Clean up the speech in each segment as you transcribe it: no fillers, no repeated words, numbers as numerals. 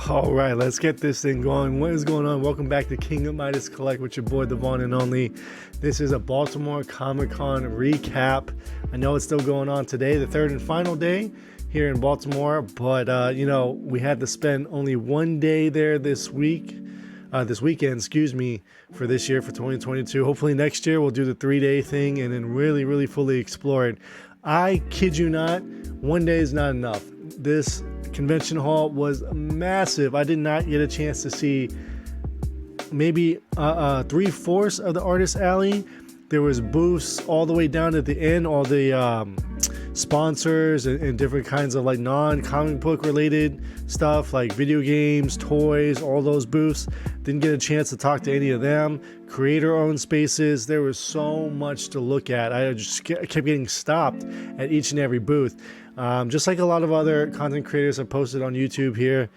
All right, let's get this thing going. What is going on? Welcome back to Kingdom Midas Collect with your boy, the one and only. This is a Baltimore Comic-Con recap. I know it's still going on today, the third and final day here in Baltimore, but we had to spend only one day there this weekend, for this year, for 2022. Hopefully next year we'll do the 3-day thing and then really fully explore it. I kid you not, one day is not enough. This convention hall was massive. I did not get a chance to see maybe 3/4 of the artist alley. There was booths all the way down at the end, all the sponsors and different kinds of like non-comic book related stuff like video games, toys, all those booths. Didn't get a chance to talk to any of them. Creator owned spaces. There was so much to look at. I just kept getting stopped at each and every booth. Just like a lot of other content creators have posted on YouTube here,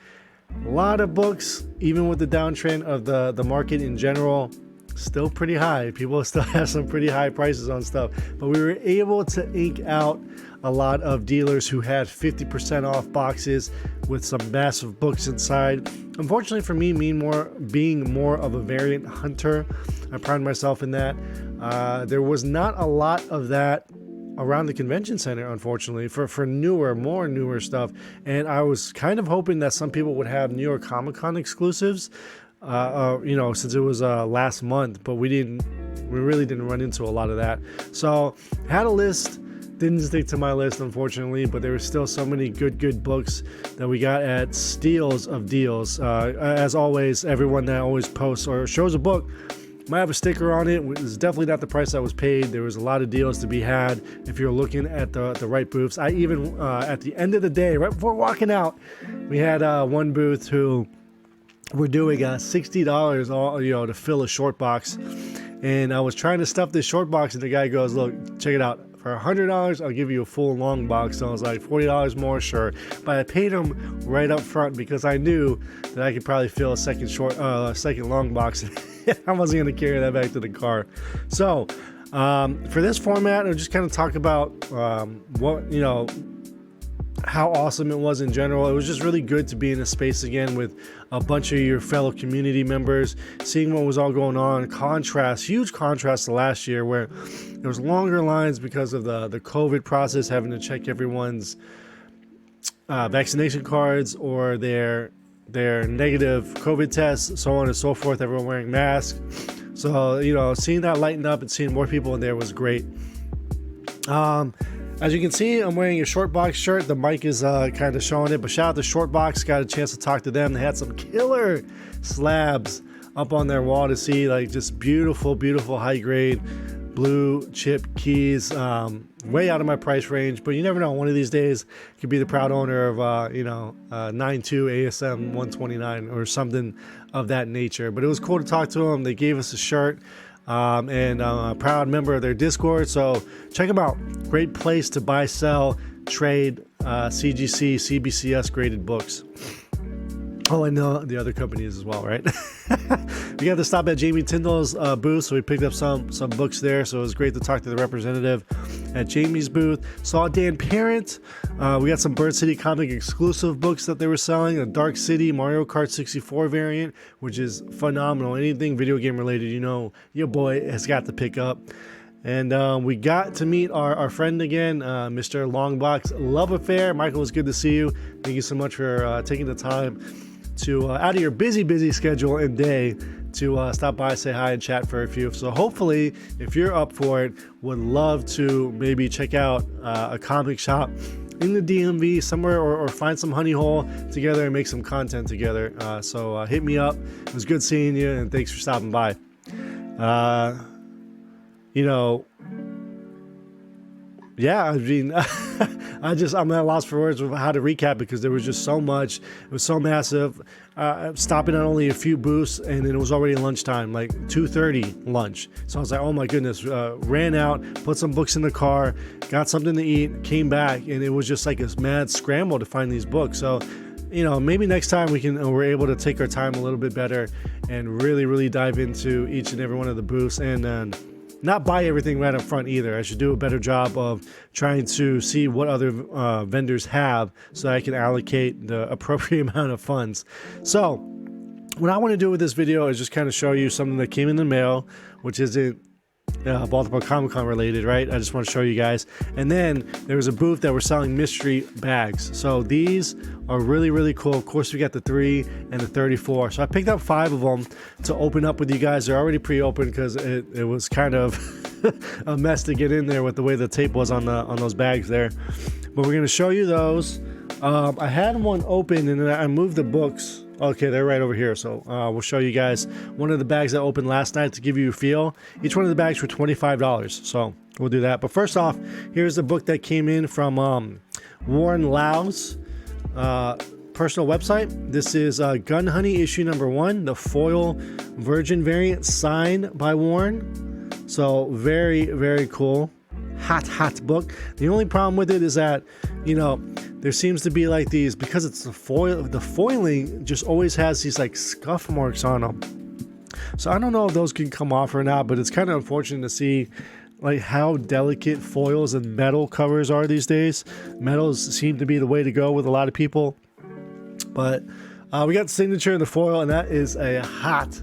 a lot of books, even with the downtrend of the market in general, still pretty high. People still have some pretty high prices on stuff, but we were able to ink out a lot of dealers who had 50% off boxes with some massive books inside. Unfortunately for me, being more of a variant hunter, I pride myself in that. There was not a lot of that around the convention center, unfortunately, for more newer stuff. And I was kind of hoping that some people would have New York Comic-Con exclusives, since it was last month, but we really didn't run into a lot of that. So had a list, didn't stick to my list, unfortunately, but there were still so many good books that we got at steals of deals. As always, everyone that always posts or shows a book might have a sticker on it. It's definitely not the price that was paid. There was a lot of deals to be had if you're looking at the right booths. I even, at the end of the day, right before walking out, we had one booth who were doing $60 to fill a short box. And I was trying to stuff this short box, and the guy goes, "Look, check it out. For $100, I'll give you a full long box." So I was like, $40 more, sure. But I paid him right up front because I knew that I could probably fill a second long box. I wasn't going to carry that back to the car. So for this format, I'll just kind of talk about how awesome it was in general. It was just really good to be in a space again with a bunch of your fellow community members, seeing what was all going on. Huge contrast to last year where there was longer lines because of the COVID process, having to check everyone's vaccination cards or their negative COVID tests, so on and so forth, everyone wearing masks. So, seeing that lighten up and seeing more people in there was great. As you can see, I'm wearing a short box shirt. The mic is kind of showing it, but shout out to Short Box. Got a chance to talk to them. They had some killer slabs up on their wall to see, like just beautiful high grade blue chip keys. Way out of my price range, but you never know. One of these days, I could be the proud owner of 92 ASM 129 or something of that nature. But it was cool to talk to them. They gave us a shirt. And I'm a proud member of their Discord, so check them out. Great place to buy, sell, trade CGC, CBCS graded books. Oh, and the other companies as well, right? We got to stop at Jamie Tyndall's booth, so we picked up some books there. So it was great to talk to the representative at Jamie's booth. Saw Dan Parent. We got some Bird City comic exclusive books that they were selling. A Dark City Mario Kart 64 variant, which is phenomenal. Anything video game related, your boy has got to pick up. And we got to meet our friend again, Mr. Longbox Love Affair. Michael, it's good to see you. Thank you so much for taking the time to out of your busy schedule and day to stop by, say hi, and chat for a few. So hopefully, if you're up for it, would love to maybe check out a comic shop in the DMV somewhere, or find some honey hole together and make some content together. So hit me up. It was good seeing you, and thanks for stopping by. Yeah, I mean, I'm at a loss for words of how to recap because there was just so much. It was so massive. Stopping at only a few booths, and then it was already lunchtime, like 2:30 lunch. So I was like, oh my goodness, ran out, put some books in the car, got something to eat, came back, and it was just like a mad scramble to find these books. So, maybe next time we're able to take our time a little bit better and really dive into each and every one of the booths. And then not buy everything right up front either. I should do a better job of trying to see what other vendors have so I can allocate the appropriate amount of funds. So what I want to do with this video is just kind of show you something that came in the mail, which isn't Baltimore Comic-Con related, right? I just want to show you guys. And then there was a booth that were selling mystery bags. So these are really, really cool. Of course, we got the 3 and the 34. So I picked up 5 of them to open up with you guys. They're already pre-opened because it was kind of a mess to get in there with the way the tape was on those bags there. But we're going to show you those. I had one open and then I moved the books. Okay, they're right over here. So we'll show you guys one of the bags that opened last night to give you a feel. Each one of the bags were $25. So we'll do that. But first off, here's the book that came in from Warren Lau's personal website. This is Gun Honey issue number 1, the foil virgin variant signed by Warren. So very, very cool. Hot book. The only problem with it is that, you know, there seems to be like these, because it's the foiling just always has these like scuff marks on them. So I don't know if those can come off or not, but it's kind of unfortunate to see like how delicate foils and metal covers are these days. Metals seem to be the way to go with a lot of people. But we got the signature in the foil, and that is a hot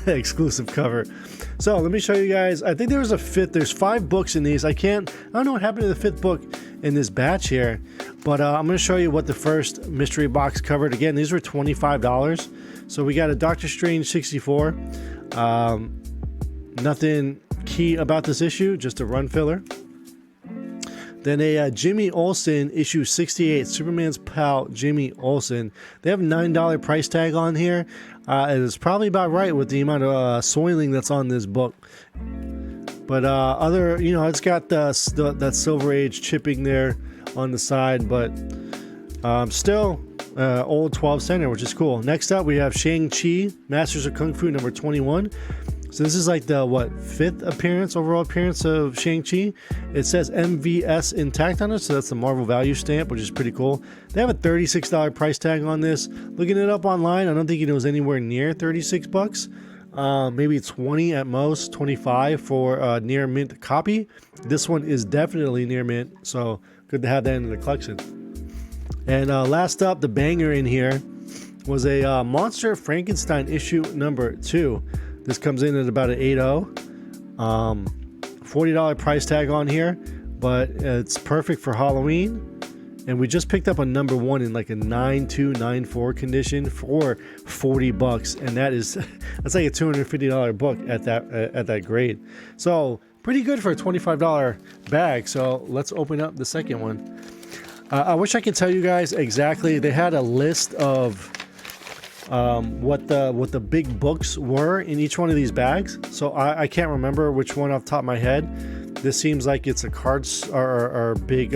exclusive cover. So let me show you guys. I think there was a 5th. There's 5 books in these. I don't know what happened to the 5th book in this batch here, but I'm going to show you what the first mystery box covered. Again, these were $25. So we got a Doctor Strange 64. Nothing key about this issue, just a run filler. Then a Jimmy Olsen issue 68, Superman's pal Jimmy Olsen. They have a $9 price tag on here. It's probably about right with the amount of soiling that's on this book. But other, you know, it's got that Silver Age chipping there on the side, but still old 12 center, which is cool. Next up, we have Shang-Chi, Masters of Kung Fu number 21. So this is like the, 5th overall appearance of Shang-Chi. It says MVS intact on it, so that's the Marvel value stamp, which is pretty cool. They have a $36 price tag on this. Looking it up online, I don't think it was anywhere near 36 bucks. Maybe 20 at most, 25 for a near mint copy. This one is definitely near mint, so good to have that in the collection. And last up, the banger in here was a Monster Frankenstein issue number 2. This comes in at about an 8.0. $40 price tag on here, but it's perfect for Halloween. And we just picked up a number 1 in like a 9294 condition for $40, and that's like a $250 book at that grade. So pretty good for a $25 bag. So let's open up the second one. I wish I could tell you guys exactly. They had a list of what the big books were in each one of these bags. So I can't remember which one off the top of my head. This seems like it's a cards or big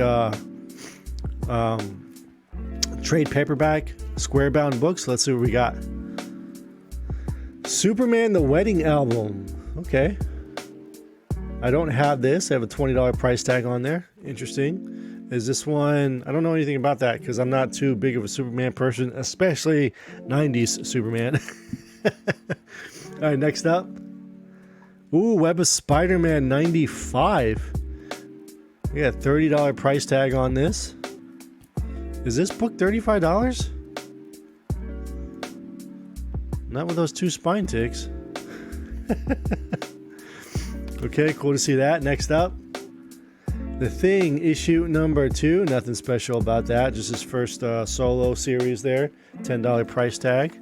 trade paperback square bound books. Let's see what we got. Superman the Wedding Album. Okay. I don't have this. I have a $20 price tag on there. Interesting. Is this one? I don't know anything about that because I'm not too big of a Superman person, especially 90s Superman. All right, next up. Ooh, Web of Spider-Man 95. We got a $30 price tag on this. Is this book $35? Not with those 2 spine ticks. Okay, cool to see that. Next up. The Thing, issue number 2. Nothing special about that. Just his first solo series there. $10 price tag.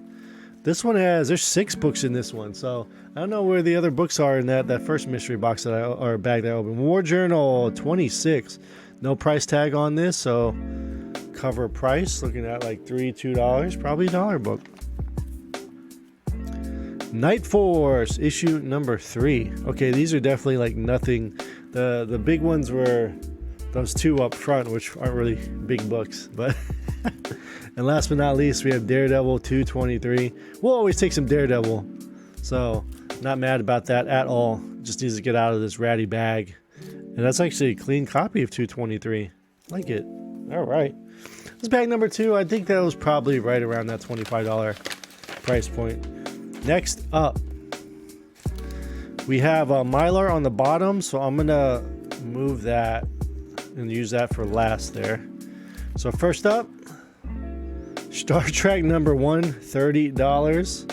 This one there's 6 books in this one. So I don't know where the other books are in that first mystery box or bag that I opened. War Journal 26. No price tag on this. So cover price. Looking at like $2. Probably a $1 book. Night Force, issue number 3. Okay, these are definitely like nothing. The big ones were those 2 up front, which aren't really big books. But and last but not least, we have Daredevil 223. We'll always take some Daredevil, so not mad about that at all. Just needs to get out of this ratty bag. And that's actually a clean copy of 223. Like it. All right. This bag number 2, I think that was probably right around that $25 price point. Next up, We have Mylar on the bottom, so I'm gonna move that and use that for last there. So first up, Star Trek #1, $30.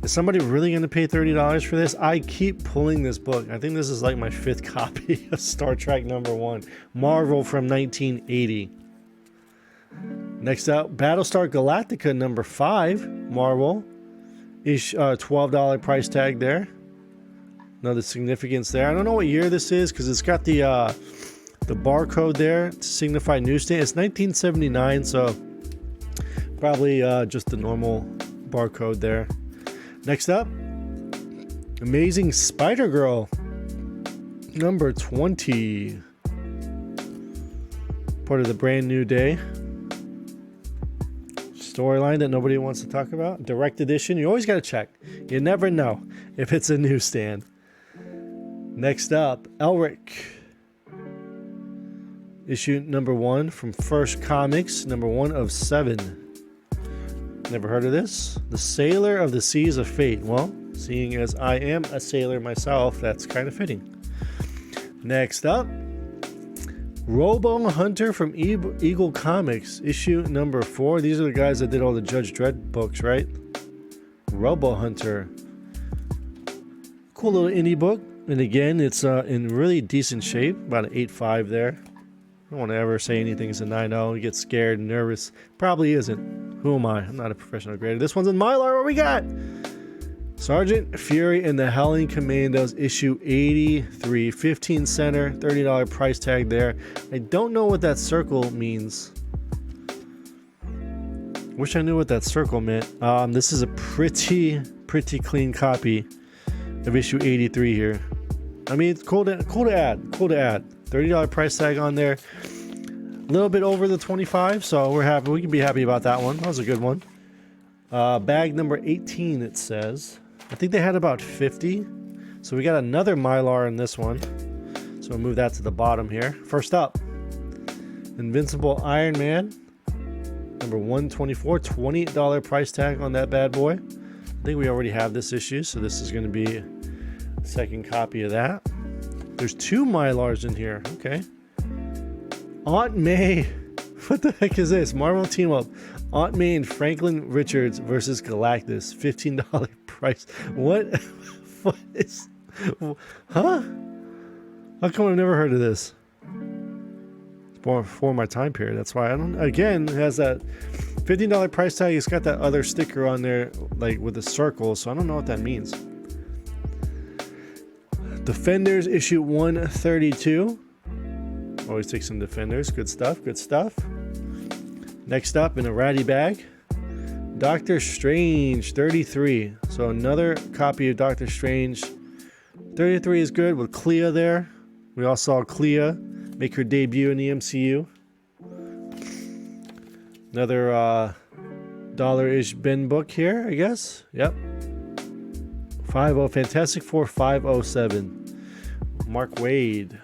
Is somebody really gonna pay $30 for this? I keep pulling this book. I think this is like my 5th copy of Star Trek #1, Marvel from 1980. Next up, Battlestar Galactica #5, Marvel. Is $12 price tag there. Another significance there. I don't know what year this is because it's got the barcode there to signify newsstand. It's 1979, so probably just the normal barcode there. Next up, Amazing Spider-Girl #20. Part of the Brand New Day storyline that nobody wants to talk about. Direct edition. You always got to check. You never know if it's a newsstand. Next up, Elric. Issue #1 from First Comics, #1 of 7. Never heard of this? The Sailor of the Seas of Fate. Well, seeing as I am a sailor myself, that's kind of fitting. Next up, Robo Hunter from Eagle Comics, issue #4. These are the guys that did all the Judge Dredd books, right? Robo Hunter. Cool little indie book. And again, it's in really decent shape. About an 8.5 there. I don't want to ever say anything is a 9.0. You get scared and nervous. Probably isn't. Who am I? I'm not a professional grader. This one's in Mylar. What we got? Sergeant Fury and the Howling Commandos, issue 83. 15 center, $30 price tag there. I don't know what that circle means. Wish I knew what that circle meant. This is a pretty clean copy of issue 83 here. I mean, it's cool to add. $30 price tag on there. A little bit over the 25, so we're happy. We can be happy about that one. That was a good one. Bag number 18, it says. I think they had about 50. So we got another Mylar in this one. So we'll move that to the bottom here. First up, Invincible Iron Man, #124, $28 price tag on that bad boy. I think we already have this issue, so this is going to be a second copy of that. There's 2 Mylars in here. Okay. Aunt May. What the heck is this? Marvel Team Up. Aunt May and Franklin Richards versus Galactus. $15 price. What? What is? Huh? How come I've never heard of this? It's before my time period. That's why I don't. Again, it has that $15 price tag. It's got that other sticker on there, like with a circle. So I don't know what that means. Defenders issue 132. Always take some Defenders. Good stuff. Next up in a ratty bag, Doctor Strange 33. So another copy of Doctor Strange. 33 is good with Clea there. We all saw Clea make her debut in the MCU. Another dollar-ish bin book here, I guess. Yep. 50 Fantastic Four 507. Mark Waid.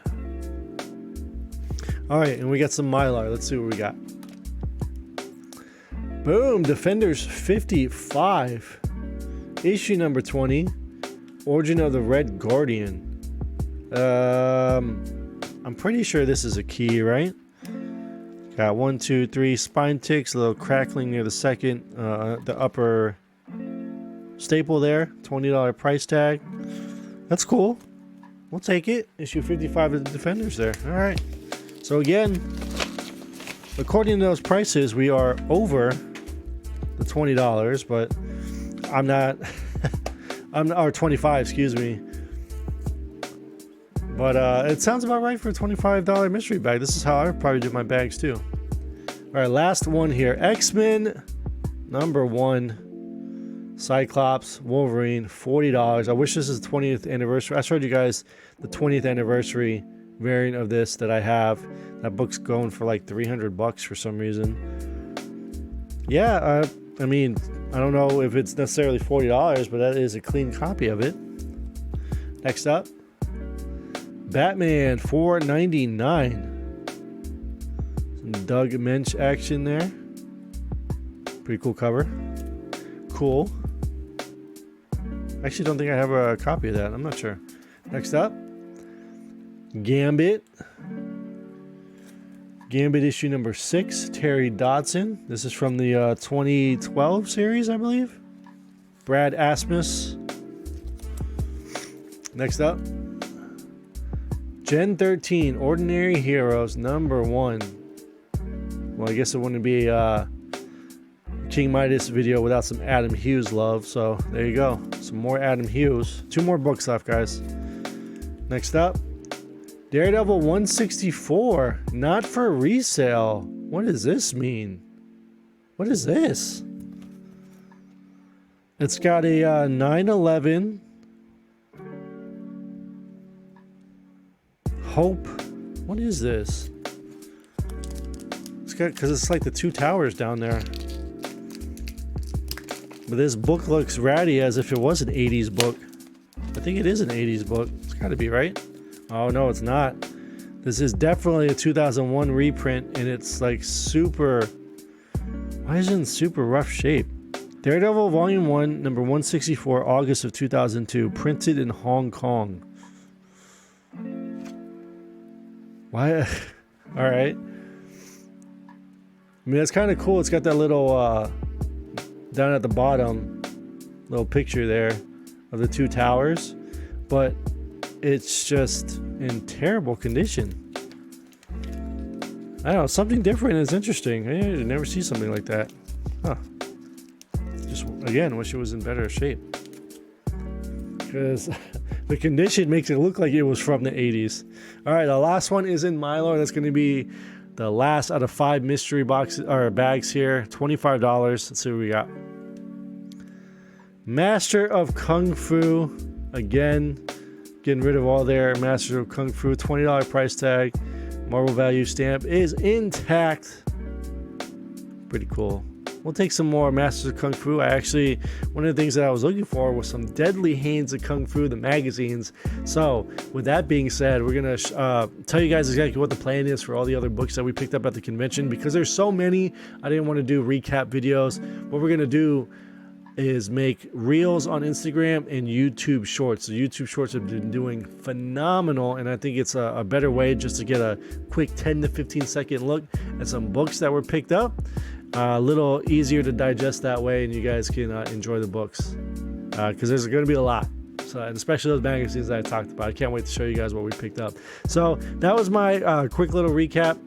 All right, and we got some Mylar. Let's see what we got. Boom, Defenders 55. Issue #20. Origin of the Red Guardian. I'm pretty sure this is a key, right? Got 1, 2, 3 spine ticks, a little crackling near the second, the upper staple there. $20 price tag. That's cool. We'll take it. Issue 55 of the Defenders there. All right. So again, according to those prices, we are over the $20, but I'm not. Or 25, excuse me. But it sounds about right for a $25 mystery bag. This is how I would probably do my bags too. All right, last one here. X-Men #1. Cyclops, Wolverine, $40. I wish this is the 20th anniversary. I showed you guys the 20th anniversary variant of this that I have. That book's going for like $300 for some reason. Yeah, I mean, I don't know if it's necessarily $40, but that is a clean copy of it. Next up, Batman $4.99. Some Doug Mensch action there. Pretty cool cover. Cool. I actually don't think I have a copy of that. I'm not sure. Next up, Gambit. Gambit issue number 6, Terry Dodson. This is from the 2012 series, I believe. Brad Asmus. Next up, Gen 13, Ordinary Heroes, number 1. Well, I guess it wouldn't be King Midas video without some Adam Hughes love. So there you go. Some more Adam Hughes. 2 more books left, guys. Next up, Daredevil 164, not for resale. What does this mean? What is this? It's got a 9/11 Hope. What is this? It's got, because it's like the 2 towers down there. But this book looks ratty as if it was an 80s book. I think it is an 80s book. It's got to be, right? Oh, no, it's not. This is definitely a 2001 reprint, and it's like super... Why is it in super rough shape? Daredevil Volume 1, number 164, August of 2002, printed in Hong Kong. Why? All right. I mean, that's kind of cool. It's got that little, down at the bottom, little picture there of the 2 towers, but it's just in terrible condition. I don't know, something different is interesting. I never see something like that. Huh. Just, again, wish it was in better shape. Because the condition makes it look like it was from the 80s. All right, the last one is in Mylar. That's going to be the last out of 5 mystery boxes or bags here. $25. Let's see what we got. Master of Kung Fu. Again, getting rid of all their Master of Kung Fu. $20 price tag. Marvel value stamp is intact. Pretty cool. We'll take some more Masters of Kung Fu. One of the things that I was looking for was some Deadly Hands of Kung Fu, the magazines. So, with that being said, we're going to tell you guys exactly what the plan is for all the other books that we picked up at the convention. Because there's so many, I didn't want to do recap videos. What we're going to do is make reels on Instagram and YouTube Shorts. The YouTube Shorts have been doing phenomenal, and I think it's a better way just to get a quick 10 to 15 second look at some books that were picked up. A little easier to digest that way, and you guys can enjoy the books because there's going to be a lot. So, and especially those magazines that I talked about. I can't wait to show you guys what we picked up. So that was my quick little recap,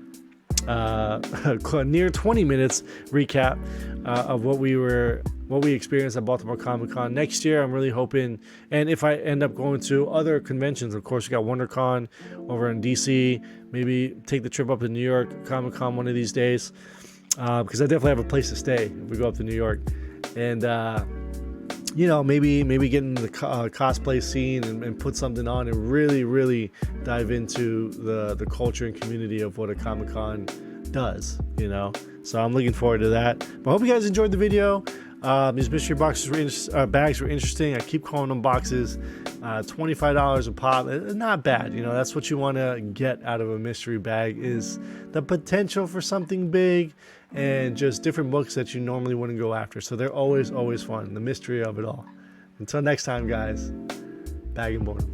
near 20 minutes recap of what we experienced at Baltimore Comic-Con. Next year, I'm really hoping, and if I end up going to other conventions, of course, we got WonderCon over in DC. Maybe take the trip up to New York Comic-Con one of these days. Because I definitely have a place to stay if we go up to New York, and maybe get into the cosplay scene and put something on and really dive into the culture and community of what a Comic-Con does. So I'm looking forward to that. But I hope you guys enjoyed the video. These mystery bags were interesting. I keep calling them boxes. $25 a pop. Not bad. That's what you want to get out of a mystery bag, is the potential for something big and just different books that you normally wouldn't go after. So they're always fun. The mystery of it all. Until next time, guys. Bag and board.